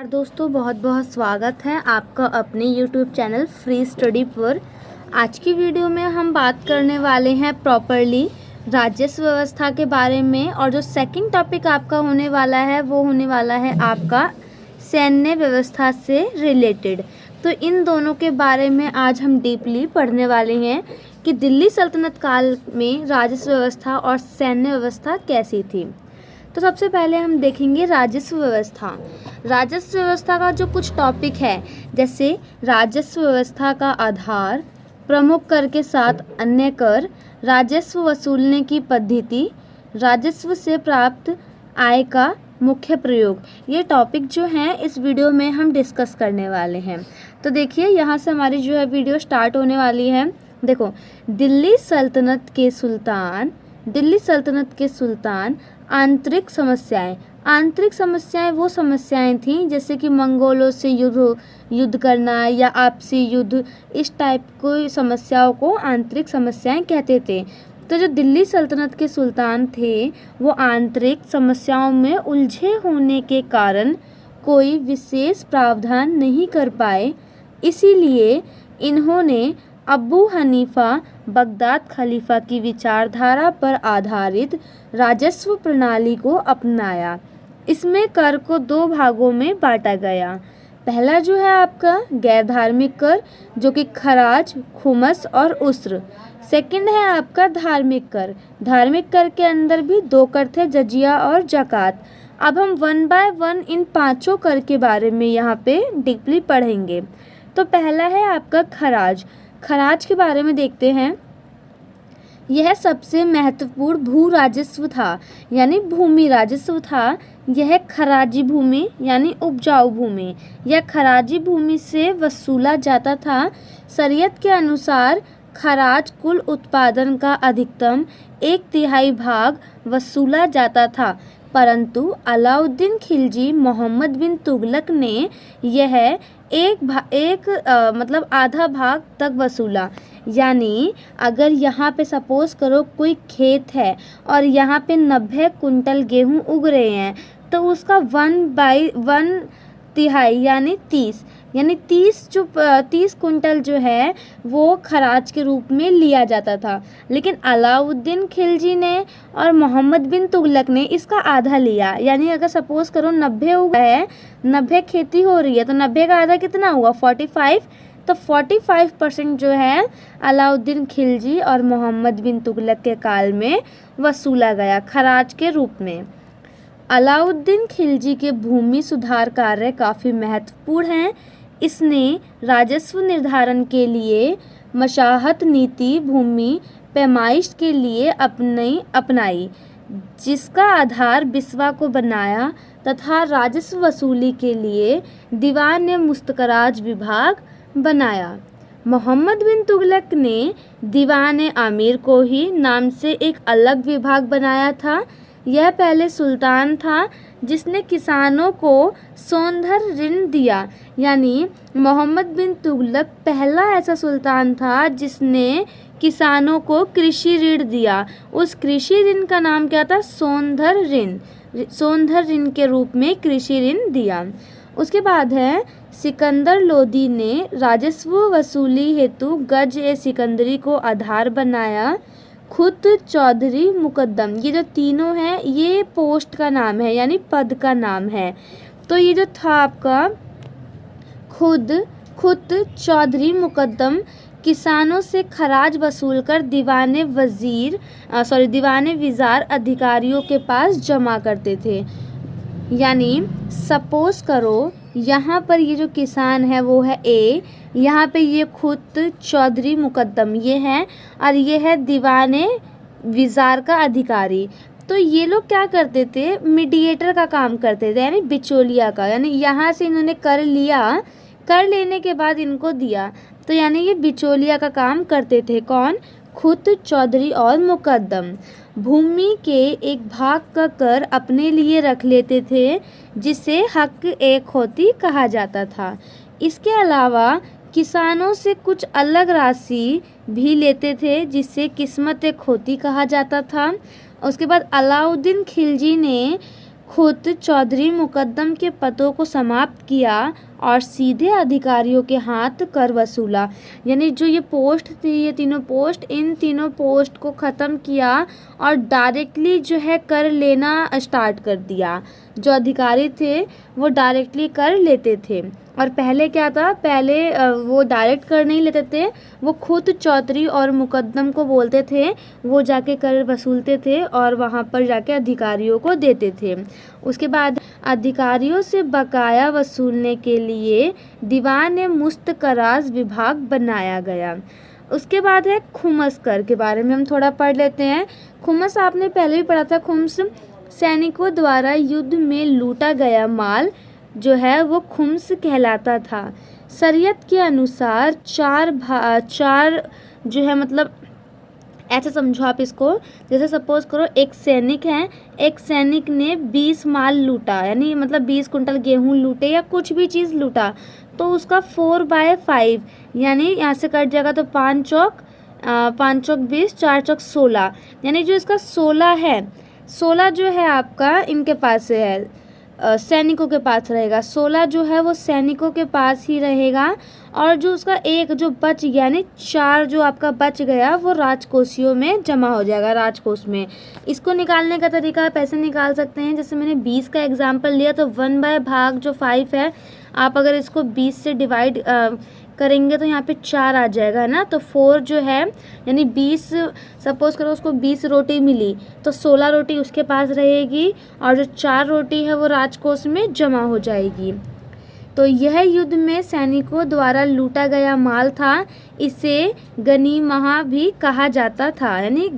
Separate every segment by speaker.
Speaker 1: नमस्कार दोस्तों, बहुत बहुत स्वागत है आपका अपने YouTube चैनल फ्री स्टडी पर। आज की वीडियो में हम बात करने वाले हैं प्रॉपरली राजस्व व्यवस्था के बारे में। और जो सेकंड टॉपिक आपका होने वाला है वो होने वाला है आपका सैन्य व्यवस्था से रिलेटेड। तो इन दोनों के बारे में आज हम डीपली पढ़ने वाले हैं कि दिल्ली सल्तनत काल में राजस्व व्यवस्था और सैन्य व्यवस्था कैसी थी। तो सबसे पहले हम देखेंगे राजस्व व्यवस्था। राजस्व व्यवस्था का जो कुछ टॉपिक है, जैसे राजस्व व्यवस्था का आधार, प्रमुख कर के साथ अन्य कर, राजस्व वसूलने की पद्धति, राजस्व से प्राप्त आय का मुख्य प्रयोग, ये टॉपिक जो हैं इस वीडियो में हम डिस्कस करने वाले हैं। तो देखिए यहाँ से हमारी जो है वीडियो स्टार्ट होने वाली है। देखो, दिल्ली सल्तनत के सुल्तान आंतरिक समस्याएं वो समस्याएं थीं जैसे कि मंगोलों से युद्ध करना या आपसी युद्ध, इस टाइप की समस्याओं को आंतरिक समस्याएं कहते थे। तो जो दिल्ली सल्तनत के सुल्तान थे वो आंतरिक समस्याओं में उलझे होने के कारण कोई विशेष प्रावधान नहीं कर पाए। इसीलिए इन्होंने अबू हनीफा बगदाद खलीफा की विचारधारा पर आधारित राजस्व प्रणाली को अपनाया। इसमें कर को दो भागों में बांटा गया। पहला जो है आपका गैर धार्मिक कर, जो कि खराज, खुमस और उस्र। सेकंड है आपका धार्मिक कर। धार्मिक कर के अंदर भी दो कर थे, जजिया और जकात। अब हम वन बाय वन इन पांचों कर के बारे में यहाँ पे डीपली पढ़ेंगे। तो पहला है आपका खराज। खराज के बारे में देखते हैं। यह सबसे महत्वपूर्ण भू राजस्व था, यानी भूमि राजस्व था। यह खराजी भूमि यानी उपजाऊ भूमि या खराजी भूमि से वसूला जाता था। शरीयत के अनुसार खराज कुल उत्पादन का अधिकतम 1/3 भाग वसूला जाता था, परंतु अलाउद्दीन खिलजी मोहम्मद बिन तुगलक ने यह मतलब आधा भाग तक वसूला। यानी अगर यहाँ पे सपोज करो कोई खेत है और यहाँ पे 90 कुंटल गेहूँ उग रहे हैं, तो उसका 1/1 यानी 30 कुंटल जो है वो खराज के रूप में लिया जाता था। लेकिन अलाउद्दीन खिलजी ने और मोहम्मद बिन तुगलक ने इसका आधा लिया। यानी अगर सपोज करो 90 उगा है, 90 खेती हो रही है, तो 90 का आधा कितना हुआ? 45। तो 45% जो है अलाउद्दीन खिलजी और मोहम्मद बिन तुगलक के काल में वसूला गया खराज के रूप में। अलाउद्दीन खिलजी के भूमि सुधार कार्य काफ़ी महत्वपूर्ण हैं। इसने राजस्व निर्धारण के लिए मशाहत नीति भूमि पैमाइश के लिए अपनाई, जिसका आधार बिस्वा को बनाया तथा राजस्व वसूली के लिए दीवान मुस्तकराज विभाग बनाया। मोहम्मद बिन तुगलक ने दीवान आमिर को ही नाम से एक अलग विभाग बनाया था। यह पहले सुल्तान था जिसने किसानों को सोनधर ऋण दिया। यानी मोहम्मद बिन तुगलक पहला ऐसा सुल्तान था जिसने किसानों को कृषि ऋण दिया। उस कृषि ऋण का नाम क्या था? सोनधर ऋण। सोनधर ऋण के रूप में कृषि ऋण दिया। उसके बाद है सिकंदर लोदी ने राजस्व वसूली हेतु गज-ए-सिकंदरी को आधार बनाया। खुद चौधरी मुकद्दम, ये जो तीनों हैं ये पोस्ट का नाम है, यानी पद का नाम है। तो ये जो था आपका खुद चौधरी मुकद्दम किसानों से खराज वसूल कर दीवाने विजार अधिकारियों के पास जमा करते थे। यानी सपोज करो यहाँ पर ये जो किसान है वो है ए, यहाँ पे ये खुद चौधरी मुकद्दम ये है, और ये है दीवाने विजार का अधिकारी। तो ये लोग क्या करते थे? मीडिएटर का काम करते थे, यानी बिचौलिया का। यानी यहाँ से इन्होंने कर लिया, कर लेने के बाद इनको दिया, तो यानी ये बिचौलिया का काम करते थे। कौन? खुद चौधरी और मुकद्दम। भूमि के एक भाग का कर अपने लिए रख लेते थे, जिसे हक एक होती कहा जाता था। इसके अलावा किसानों से कुछ अलग राशि भी लेते थे, जिसे किस्मत एक होती कहा जाता था। उसके बाद अलाउद्दीन खिलजी ने खुद चौधरी मुकद्दम के पदों को समाप्त किया और सीधे अधिकारियों के हाथ कर वसूला। यानी जो ये पोस्ट थी, ये तीनों पोस्ट, इन तीनों पोस्ट को ख़त्म किया और डायरेक्टली जो है कर लेना स्टार्ट कर दिया। जो अधिकारी थे वो डायरेक्टली कर लेते थे, और पहले क्या था, पहले वो डायरेक्ट कर नहीं लेते थे, वो खुद चौधरी और मुकद्दम को बोलते थे, वो जाके कर वसूलते थे और वहाँ पर जाके अधिकारियों को देते थे। उसके बाद अधिकारियों से बकाया वसूलने के लिए दीवान मुस्तकराज विभाग बनाया गया। उसके बाद है खुमस कर के बारे में हम थोड़ा पढ़ लेते हैं। खुमस आपने पहले भी पढ़ा था। खुम्स सैनिकों द्वारा युद्ध में लूटा गया माल जो है वो खुम्स कहलाता था। शरीयत के अनुसार चार जो है, मतलब ऐसे समझो आप इसको, जैसे सपोज करो एक सैनिक है, एक सैनिक ने 20 माल लूटा, यानी मतलब 20 कुंटल गेहूं लूटे या कुछ भी चीज़ लूटा, तो उसका 4/5 यानी यहाँ से कट जाएगा, तो 5 चौक 20, 4 चौक 16, यानी जो इसका 16 है, 16 जो है आपका इनके पास है, सैनिकों के पास रहेगा। 16 जो है वो सैनिकों के पास ही रहेगा, और जो उसका एक जो बच गया, यानी 4 जो आपका बच गया वो राजकोषियों में जमा हो जाएगा, राजकोष में। इसको निकालने का तरीका आप ऐसे निकाल सकते हैं, जैसे मैंने 20 का एग्जाम्पल लिया, तो 1/5 है, आप अगर इसको 20 से डिवाइड करेंगे तो यहाँ पे 4 आ जाएगा, है ना। तो 4 जो है, यानी 20, सपोज करो उसको 20 रोटी मिली, तो 16 रोटी उसके पास रहेगी, और जो 4 रोटी है वो राजकोष में जमा हो जाएगी। तो यह युद्ध में सैनिकों द्वारा लूटा गया माल था। इसे गनीमह भी कहा जाता था, यानी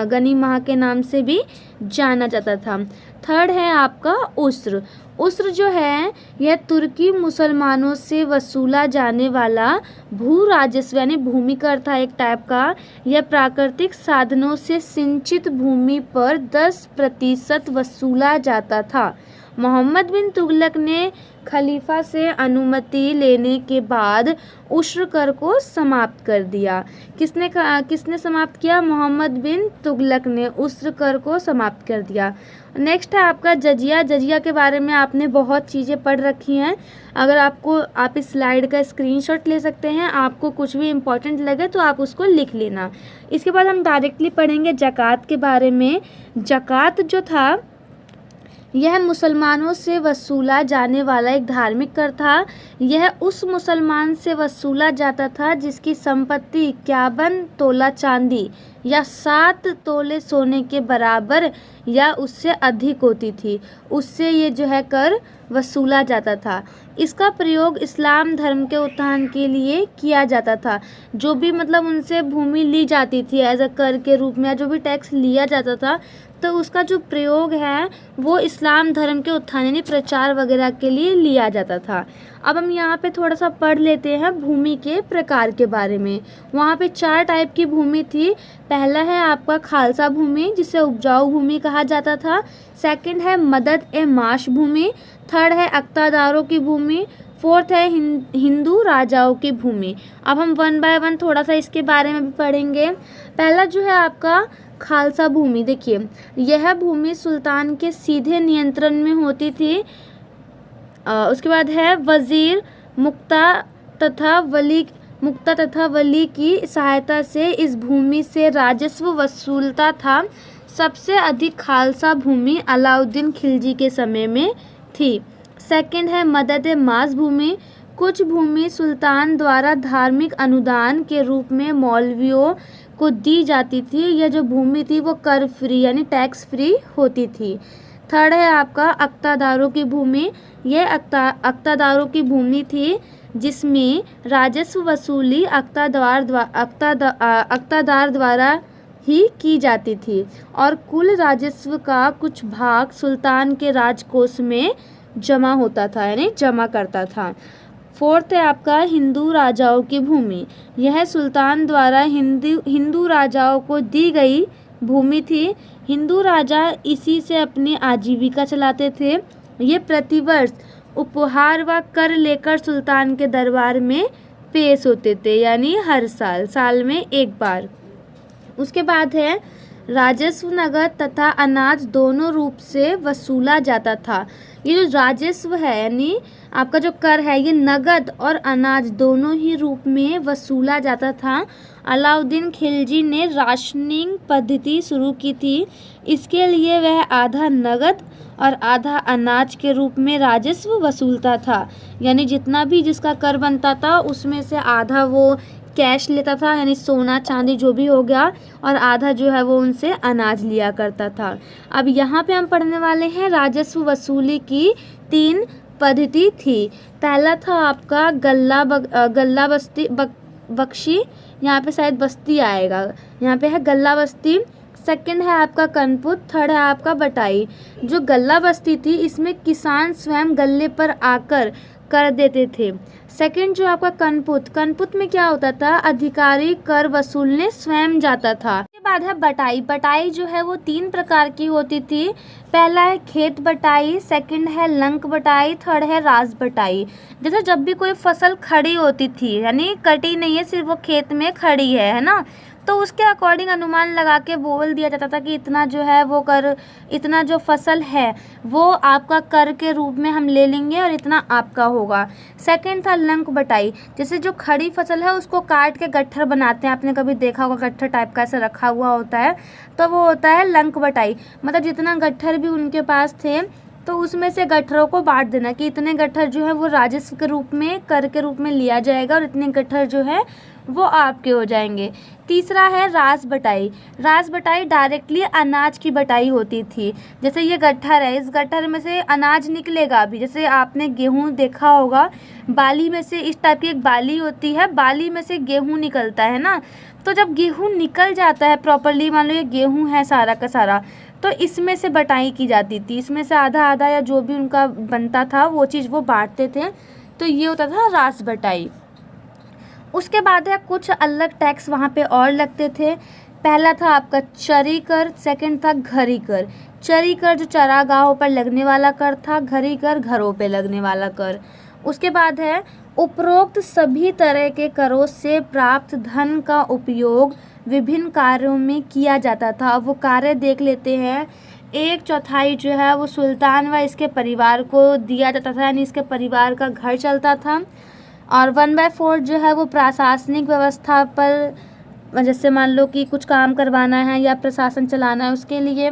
Speaker 1: गनीमह के नाम से भी जाना जाता था। थर्ड है आपका उस्र। उस्र जो है यह तुर्की मुसलमानों से वसूला जाने वाला भू राजस्व, यानी भूमि कर था एक टाइप का। यह प्राकृतिक साधनों से सिंचित भूमि पर 10% वसूला जाता था। मोहम्मद बिन तुगलक ने खलीफा से अनुमति लेने के बाद उश्र कर को समाप्त कर दिया। किसने समाप्त किया? मोहम्मद बिन तुगलक ने उश्र कर को समाप्त कर दिया। नेक्स्ट है आपका जजिया। जजिया के बारे में आपने बहुत चीज़ें पढ़ रखी हैं। अगर आप इस स्लाइड का स्क्रीनशॉट ले सकते हैं, आपको कुछ भी इम्पोर्टेंट लगे तो आप उसको लिख लेना। इसके बाद हम डायरेक्टली पढ़ेंगे ज़कात के बारे में। ज़कात जो था यह मुसलमानों से वसूला जाने वाला एक धार्मिक कर था। यह उस मुसलमान से वसूला जाता था जिसकी संपत्ति 51 तोला चांदी या 7 तोले सोने के बराबर या उससे अधिक होती थी, उससे ये जो है कर वसूला जाता था। इसका प्रयोग इस्लाम धर्म के उत्थान के लिए किया जाता था। जो भी मतलब उनसे भूमि ली जाती थी एज अ कर के रूप में, या जो भी टैक्स लिया जाता था, तो उसका जो प्रयोग है वो इस्लाम धर्म के उत्थान यानी प्रचार वगैरह के लिए लिया जाता था। अब हम यहाँ पे थोड़ा सा पढ़ लेते हैं भूमि के प्रकार के बारे में। वहाँ पे 4 टाइप की भूमि थी। पहला है आपका खालसा भूमि, जिसे उपजाऊ भूमि कहा जाता था। सेकंड है मदद ए माश भूमि। थर्ड है अक्तादारों की भूमि। फोर्थ है हिंदू राजाओं की भूमि। अब हम 1 बाय 1 थोड़ा सा इसके बारे में भी पढ़ेंगे। पहला जो है आपका खालसा भूमि। देखिए, यह भूमि सुल्तान के सीधे नियंत्रण में होती थी। उसके बाद है वजीर मुक्ता तथा वली की सहायता से इस भूमि से राजस्व वसूलता था। सबसे अधिक खालसा भूमि अलाउद्दीन खिलजी के समय में थी। सेकंड है मदद मास भूमि। कुछ भूमि सुल्तान द्वारा धार्मिक अनुदान के रूप में मौलवियों को दी जाती थी। यह जो भूमि थी वो कर फ्री यानी टैक्स फ्री होती थी। थर्ड है आपका अक्तादारों की भूमि। यह अक्तादारों की भूमि थी जिसमें राजस्व वसूली अक्तादार द्वारा ही की जाती थी और कुल राजस्व का कुछ भाग सुल्तान के राजकोष में जमा होता था यानी जमा करता था। फोर्थ है आपका हिंदू राजाओं की भूमि। यह सुल्तान द्वारा हिंदू राजाओं को दी गई भूमि थी। हिंदू राजा इसी से अपनी आजीविका चलाते थे। ये प्रतिवर्ष उपहार व कर लेकर सुल्तान के दरबार में पेश होते थे, यानी हर साल में एक बार। उसके बाद है राजस्व नगद तथा अनाज दोनों रूप से वसूला जाता था। ये जो राजस्व है यानी आपका जो कर है ये नगद और अनाज दोनों ही रूप में वसूला जाता था। अलाउद्दीन खिलजी ने राशनिंग पद्धति शुरू की थी। इसके लिए वह आधा नगद और आधा अनाज के रूप में राजस्व वसूलता था। यानी जितना भी जिसका कर बनता था उसमें से आधा वो कैश लेता था यानी सोना चांदी जो भी हो गया, और आधा जो है वो उनसे अनाज लिया करता था। अब यहाँ पे हम पढ़ने वाले हैं राजस्व वसूली की 3 पद्धति थी। पहला था आपका गल्ला बस्ती बख्शी, यहाँ पे शायद बस्ती आएगा, यहाँ पे है गल्ला बस्ती। सेकंड है आपका कनपुत, थर्ड है आपका बटाई। जो गल्ला बस्ती थी इसमें किसान स्वयं गल्ले पर आकर कर देते थे। सेकंड जो आपका कनपुत में क्या होता था, अधिकारी कर वसूलने स्वयं जाता था। इसके बाद है बटाई। बटाई जो है वो 3 प्रकार की होती थी। पहला है खेत बटाई, सेकंड है लंक बटाई, थर्ड है राज बटाई। जैसे जब भी कोई फसल खड़ी होती थी यानी कटी नहीं है, सिर्फ वो खेत में खड़ी है ना, तो उसके अकॉर्डिंग अनुमान लगा के बोल दिया जाता था कि इतना जो है वो कर, इतना जो फसल है वो आपका कर के रूप में हम ले लेंगे और इतना आपका होगा। सेकंड था लंक बटाई। जैसे जो खड़ी फसल है उसको काट के गट्ठर बनाते हैं, आपने कभी देखा होगा गट्ठर टाइप का ऐसे रखा हुआ होता है, तो वो होता है लंक बटाई। मतलब जितना गट्ठर भी उनके पास थे तो उसमें से गट्ठरों को बांट देना कि इतने गट्ठर जो है वो राजस्व के रूप में कर के रूप में लिया जाएगा और इतने गट्ठर जो है वो आपके हो जाएंगे। तीसरा है राज बटाई। राज बटाई डायरेक्टली अनाज की बटाई होती थी। जैसे ये गट्ठर है, इस गट्ठर में से अनाज निकलेगा भी, जैसे आपने गेहूं देखा होगा, बाली में से इस टाइप की एक बाली होती है, बाली में से गेहूं निकलता है ना, तो जब गेहूं निकल जाता है प्रॉपरली, मान लो ये गेहूं है सारा का सारा, तो इसमें से बटाई की जाती थी। इसमें से आधा आधा या जो भी उनका बनता था वो चीज़ वो बांटते थे, तो ये होता था राज बटाई। उसके बाद है कुछ अलग टैक्स वहाँ पे और लगते थे। पहला था आपका चरी कर, सेकंड था घरी कर। चरी कर जो चरागाहों पर लगने वाला कर था, घरी कर घरों पे लगने वाला कर। उसके बाद है उपरोक्त सभी तरह के करों से प्राप्त धन का उपयोग विभिन्न कार्यों में किया जाता था। वो कार्य देख लेते हैं। 1/4 जो है वो सुल्तान व इसके परिवार को दिया जाता था, यानी इसके परिवार का घर चलता था। और 1/4 जो है वो प्रशासनिक व्यवस्था पर, जैसे मान लो कि कुछ काम करवाना है या प्रशासन चलाना है उसके लिए।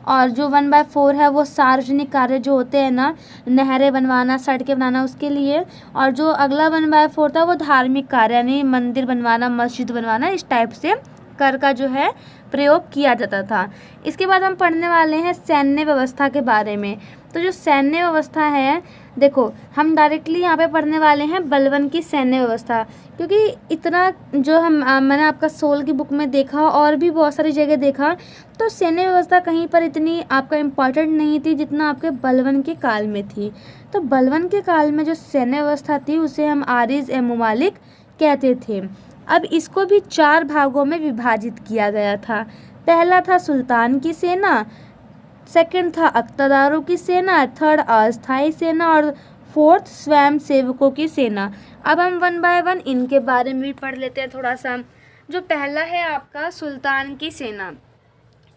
Speaker 1: और जो 1/4 है वो सार्वजनिक कार्य जो होते हैं ना, नहरें बनवाना, सड़कें बनाना, उसके लिए। और जो अगला 1/4 था वो धार्मिक कार्य यानी मंदिर बनवाना, मस्जिद बनवाना, इस टाइप से कर का जो है प्रयोग किया जाता था। इसके बाद हम पढ़ने वाले हैं सैन्य व्यवस्था के बारे में। तो जो सैन्य व्यवस्था है, देखो हम डायरेक्टली यहाँ पे पढ़ने वाले हैं बलवन की सैन्य व्यवस्था, क्योंकि इतना जो हम मैंने आपका 16 की बुक में देखा और भी बहुत सारी जगह देखा, तो सैन्य व्यवस्था कहीं पर इतनी आपका इम्पॉर्टेंट नहीं थी जितना आपके बलवन के काल में थी। तो बलवन के काल में जो सैन्य व्यवस्था थी उसे हम आरिज ए मुमालिक कहते थे। अब इसको भी 4 भागों में विभाजित किया गया था। पहला था सुल्तान की सेना, सेकंड था अख्तदारों की सेना, थर्ड अस्थाई सेना और फोर्थ स्वयं सेवकों की सेना। अब हम 1 बाय 1 इनके बारे में भी पढ़ लेते हैं थोड़ा सा। जो पहला है आपका सुल्तान की सेना,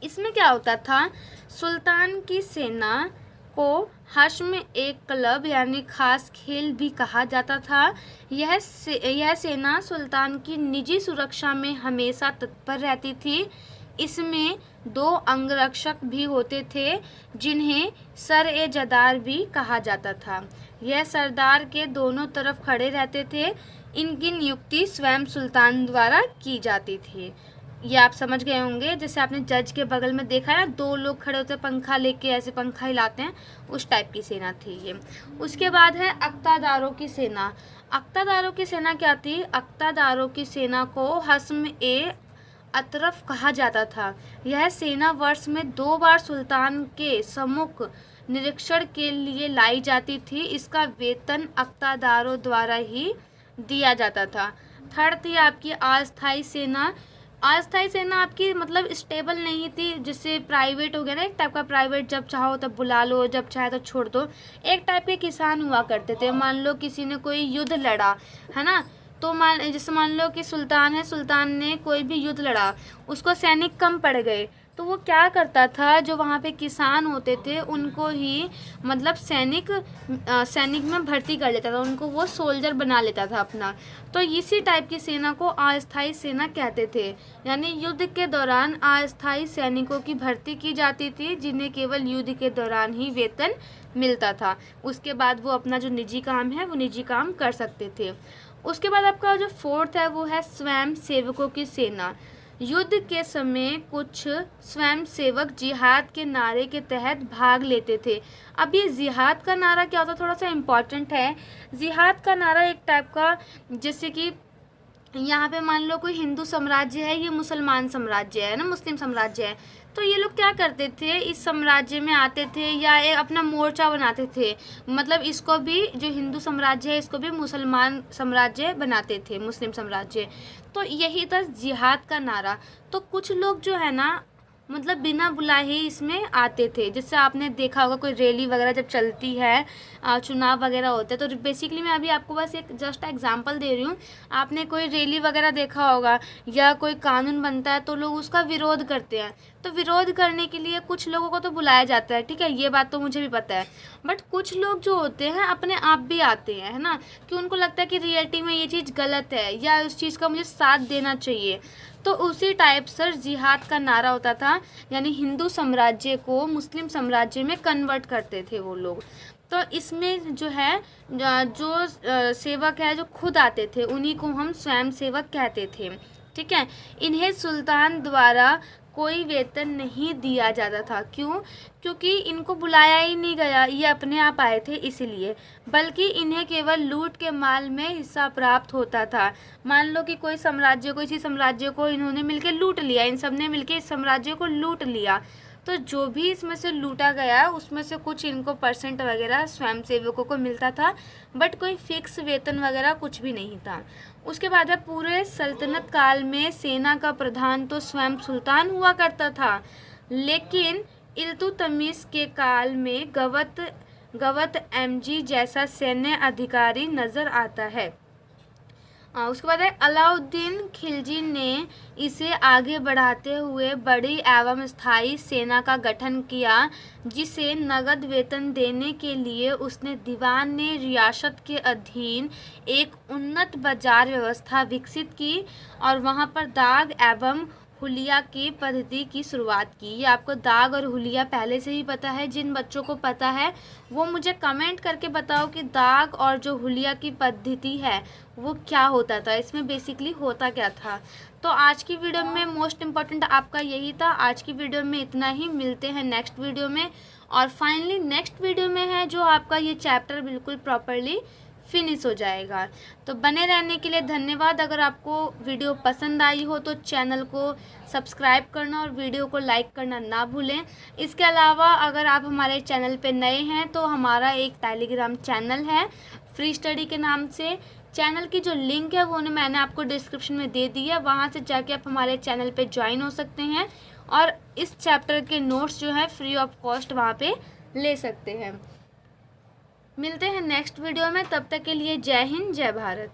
Speaker 1: इसमें क्या होता था, सुल्तान की सेना को हश्म एक क्लब यानी खास खेल भी कहा जाता था। यह सेना सुल्तान की निजी सुरक्षा में हमेशा तत्पर रहती थी। इसमें 2 अंगरक्षक भी होते थे जिन्हें सर-ए-जदार भी कहा जाता था। यह सरदार के दोनों तरफ खड़े रहते थे। इनकी नियुक्ति स्वयं सुल्तान द्वारा की जाती थी। ये आप समझ गए होंगे, जैसे आपने जज के बगल में देखा है 2 लोग खड़े होते हैं पंखा लेके, ऐसे पंखा हिलाते हैं, उस टाइप की सेना थी ये। उसके बाद है अख्तादारों की सेना। अख्तादारों की सेना क्या थी, अख्तादारों की सेना को हस्म ए अतरफ कहा जाता था। यह सेना वर्ष में 2 बार सुल्तान के सम्मुख निरीक्षण के लिए लाई जाती थी। इसका वेतन अख्तादारों द्वारा ही दिया जाता था। थर्ड थी आपकी अस्थाई सेना। अस्थाई सेना आपकी मतलब स्टेबल नहीं थी, जिससे प्राइवेट हो गया ना, एक टाइप का प्राइवेट, जब चाहो तब बुला लो, जब चाहे तो छोड़ दो। एक टाइप के किसान हुआ करते थे। मान लो किसी ने कोई युद्ध लड़ा है ना, तो जैसे मान लो कि सुल्तान है, सुल्तान ने कोई भी युद्ध लड़ा, उसको सैनिक कम पड़ गए, तो वो क्या करता था, जो वहाँ पे किसान होते थे उनको ही मतलब सैनिक में भर्ती कर लेता था, उनको वो सोल्जर बना लेता था अपना। तो इसी टाइप की सेना को अस्थायी सेना कहते थे। यानी युद्ध के दौरान अस्थायी सैनिकों की भर्ती की जाती थी, जिन्हें केवल युद्ध के दौरान ही वेतन मिलता था। उसके बाद वो अपना जो निजी काम है वो निजी काम कर सकते थे। उसके बाद आपका जो फोर्थ है वो है स्वयं सेवकों की सेना। युद्ध के समय कुछ स्वयं सेवक जिहाद के नारे के तहत भाग लेते थे। अब ये जिहाद का नारा क्या होता है, थोड़ा सा इम्पॉर्टेंट है। जिहाद का नारा एक टाइप का, जैसे कि यहाँ पे मान लो कोई हिंदू साम्राज्य है, ये मुसलमान साम्राज्य है ना, मुस्लिम साम्राज्य है, तो ये लोग क्या करते थे, इस साम्राज्य में आते थे या एक अपना मोर्चा बनाते थे। मतलब इसको भी, जो हिंदू साम्राज्य है इसको भी मुसलमान साम्राज्य बनाते थे, मुस्लिम साम्राज्य। तो यही था जिहाद का नारा। तो कुछ लोग जो है ना, मतलब बिना बुलाए ही इसमें आते थे। जैसे आपने देखा होगा कोई रैली वगैरह जब चलती है, चुनाव वगैरह होते हैं, तो बेसिकली मैं अभी आपको बस एक जस्ट एग्जांपल दे रही हूँ। आपने कोई रैली वगैरह देखा होगा या कोई कानून बनता है तो लोग उसका विरोध करते हैं। तो विरोध करने के लिए कुछ लोगों को तो बुलाया जाता है, ठीक है, ये बात तो मुझे भी पता है। बट कुछ लोग जो होते हैं अपने आप भी आते हैं, है ना, कि उनको लगता है कि रियलिटी में ये चीज़ गलत है या उस चीज़ का मुझे साथ देना चाहिए। तो उसी टाइप सर जिहाद का नारा होता था, यानी हिंदू साम्राज्य को मुस्लिम साम्राज्य में कन्वर्ट करते थे वो लोग। तो इसमें जो है, जो सेवक है जो खुद आते थे उन्हीं को हम स्वयं सेवक कहते थे, ठीक है। इन्हें सुल्तान द्वारा कोई वेतन नहीं दिया जाता था। क्यों? क्योंकि इनको बुलाया ही नहीं गया, ये अपने आप आए थे इसीलिए, बल्कि इन्हें केवल लूट के माल में हिस्सा प्राप्त होता था। मान लो कि कोई साम्राज्य को, इसी साम्राज्य को इन्होंने मिलके लूट लिया, इन सब ने मिलके इस साम्राज्य को लूट लिया, तो जो भी इसमें से लूटा गया उसमें से कुछ इनको परसेंट वगैरह स्वयं सेवकों को मिलता था, बट कोई फिक्स वेतन वगैरह कुछ भी नहीं था। उसके बाद है, पूरे सल्तनत काल में सेना का प्रधान तो स्वयं सुल्तान हुआ करता था, लेकिन इल्तुतमिश के काल में गवत एमजी जैसा सैन्य अधिकारी नज़र आता है। उसके बाद है, अलाउद्दीन खिलजी ने इसे आगे बढ़ाते हुए बड़ी एवं स्थायी सेना का गठन किया, जिसे नगद वेतन देने के लिए उसने दीवान ने रियासत के अधीन एक उन्नत बाजार व्यवस्था विकसित की और वहां पर दाग एवं हुलिया की पद्धति की शुरुआत की। ये आपको दाग और हुलिया पहले से ही पता है, जिन बच्चों को पता है वो मुझे कमेंट करके बताओ कि दाग और जो हुलिया की पद्धति है वो क्या होता था, इसमें बेसिकली होता क्या था। तो आज की वीडियो में मोस्ट इम्पॉर्टेंट आपका यही था। आज की वीडियो में इतना ही, मिलते हैं नेक्स्ट वीडियो में। और फाइनली नेक्स्ट वीडियो में है जो आपका ये चैप्टर बिल्कुल प्रॉपरली फिनिश हो जाएगा। तो बने रहने के लिए धन्यवाद। अगर आपको वीडियो पसंद आई हो तो चैनल को सब्सक्राइब करना और वीडियो को लाइक करना ना भूलें। इसके अलावा अगर आप हमारे चैनल पे नए हैं तो हमारा एक टेलीग्राम चैनल है फ्री स्टडी के नाम से। चैनल की जो लिंक है वो मैंने आपको डिस्क्रिप्शन में दे दी है, वहाँ से जाके आप हमारे चैनल पे ज्वाइन हो सकते हैं और इस चैप्टर के नोट्स जो है फ्री ऑफ कॉस्ट वहाँ पे ले सकते हैं। मिलते हैं नेक्स्ट वीडियो में, तब तक के लिए जय हिंद जय भारत।